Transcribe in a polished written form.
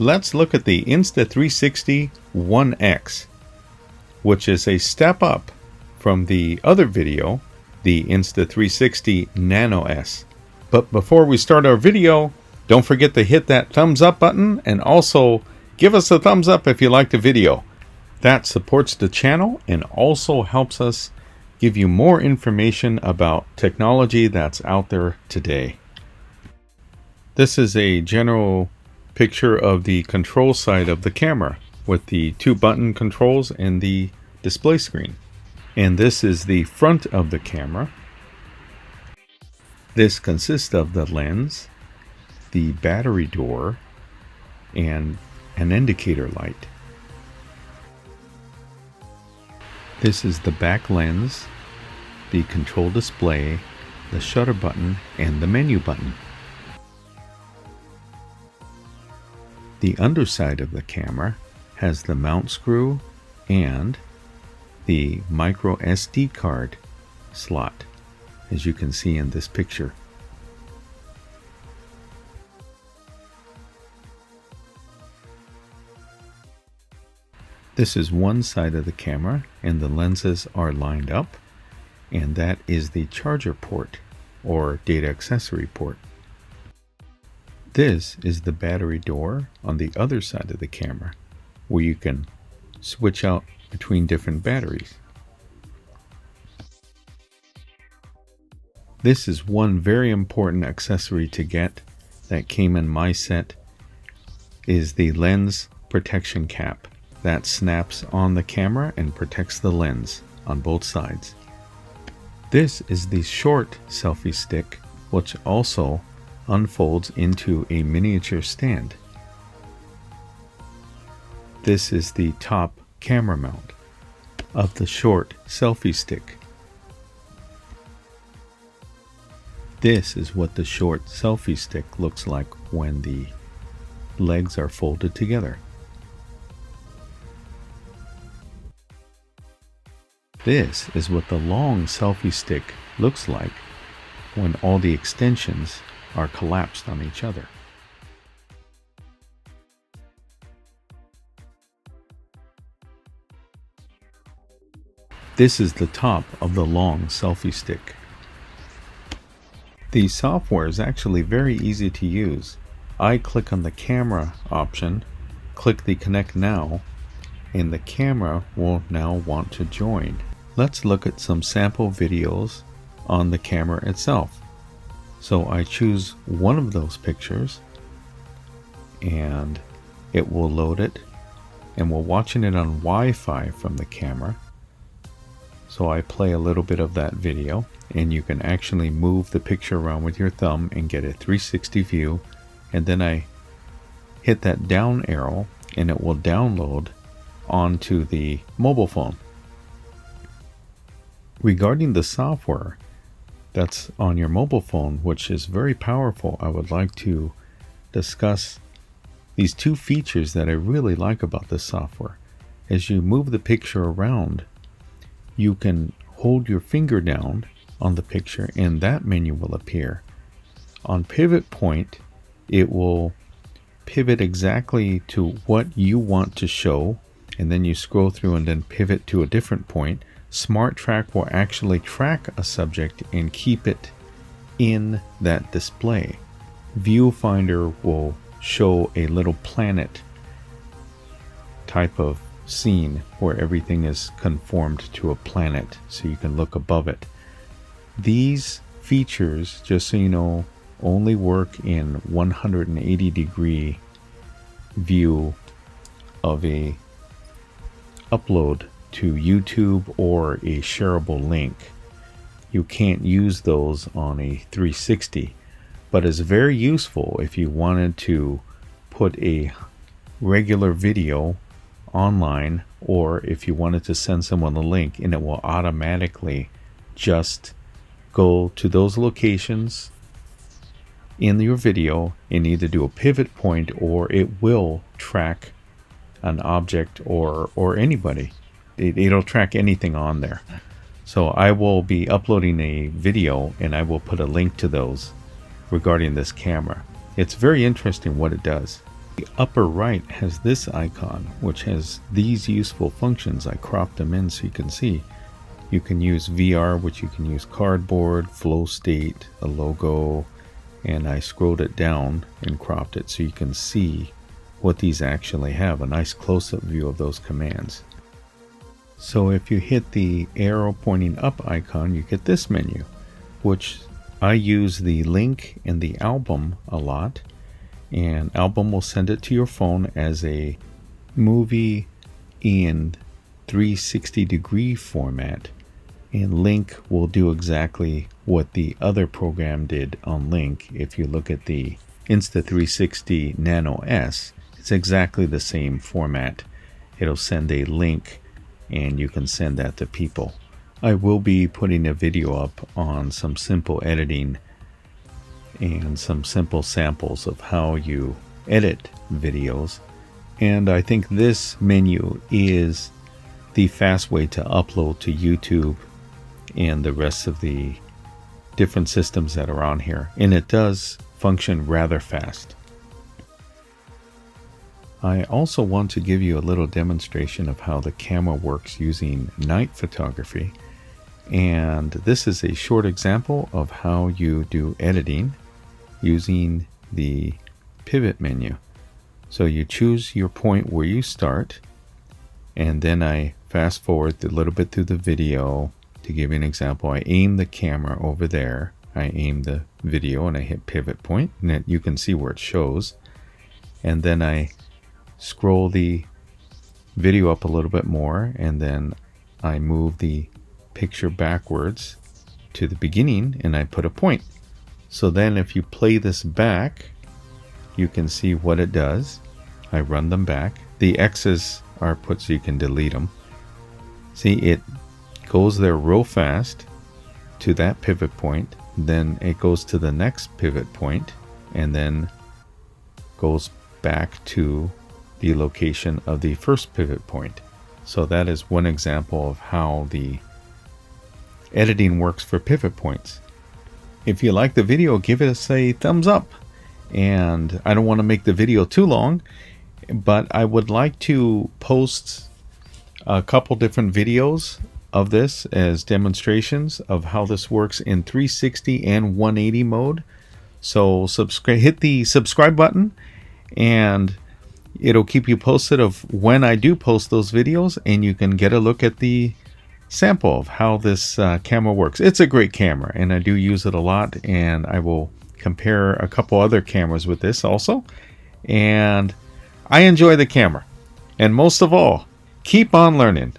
Let's look at the Insta360 One X, which is a step up from the other video, the Insta360 Nano S. But before we start our video, don't forget to hit that thumbs up button and also give us a thumbs up if you like the video. That supports the channel and also helps us give you more information about technology that's out there today. This is a general picture of the control side of the camera with the 2 button controls and the display screen. And this is the front of the camera. This consists of the lens, the battery door, and an indicator light. This is the back lens, the control display, the shutter button, and the menu button. The underside of the camera has the mount screw and the micro SD card slot, as you can see in this picture. This is one side of the camera and the lenses are lined up, and that is the charger port or data accessory port. This is the battery door on the other side of the camera, where you can switch out between different batteries. This is one very important accessory to get that came in my set, is the lens protection cap that snaps on the camera and protects the lens on both sides. This is the short selfie stick, which also unfolds into a miniature stand. This is the top camera mount of the short selfie stick. This is what the short selfie stick looks like when the legs are folded together. This is what the long selfie stick looks like when all the extensions are collapsed on each other. This is the top of the long selfie stick. The software is actually very easy to use. I click on the camera option, click the connect now, and the camera will now want to join. Let's look at some sample videos on the camera itself. So I choose one of those pictures and it will load it, and we're watching it on Wi-Fi from the camera. So I play a little bit of that video, and you can actually move the picture around with your thumb and get a 360 view, and then I hit that down arrow and it will download onto the mobile phone. Regarding the software that's on your mobile phone, which is very powerful, I would like to discuss these 2 features that I really like about this software. As you move the picture around, you can hold your finger down on the picture and that menu will appear. On pivot point, it will pivot exactly to what you want to show, and then you scroll through and then pivot to a different point. Smart Track will actually track a subject and keep it in that display. Viewfinder will show a little planet type of scene where everything is conformed to a planet, so you can look above it. These features, just so you know, only work in 180-degree view of a upload to YouTube or a shareable link. You can't use those on a 360, but it's very useful if you wanted to put a regular video online, or if you wanted to send someone a link, and it will automatically just go to those locations in your video and either do a pivot point, or it will track an object or anybody. It'll track anything on there. So I will be uploading a video and I will put a link to those regarding this camera. It's very interesting what it does. The upper right has this icon, which has these useful functions. I cropped them in so you can see. You can use VR, which you can use cardboard, flow state, a logo, and I scrolled it down and cropped it so you can see what these actually have, a nice close-up view of those commands. So if you hit the arrow pointing up icon, you get this menu, which I use the link in the album a lot, and album will send it to your phone as a movie in 360-degree format, and link will do exactly what the other program did on link. If you look at the Insta360 Nano S, it's exactly the same format. It'll send a link and you can send that to people. I will be putting a video up on some simple editing and some simple samples of how you edit videos, and I think this menu is the fast way to upload to YouTube and the rest of the different systems that are on here, and it does function rather fast. I also want to give you a little demonstration of how the camera works using night photography, and this is a short example of how you do editing using the pivot menu. So you choose your point where you start, and then I fast forward a little bit through the video. To give you an example, I aim the camera over there, I aim the video, and I hit pivot point, and you can see where it shows. And then I scroll the video up a little bit more, and then I move the picture backwards to the beginning and I put a point. So then if you play this back, you can see what it does. I run them back. The X's are put so you can delete them. See, it goes there real fast to that pivot point, then it goes to the next pivot point, and then goes back to the location of the first pivot point. So that is one example of how the editing works for pivot points. If you like the video, give it a thumbs up. And I don't want to make the video too long, but I would like to post a couple different videos of this as demonstrations of how this works in 360 and 180 mode. So hit the subscribe button and it'll keep you posted of when I do post those videos, and you can get a look at the sample of how this camera works. It's a great camera and I do use it a lot, and I will compare a couple other cameras with this also, and I enjoy the camera. And most of all, keep on learning.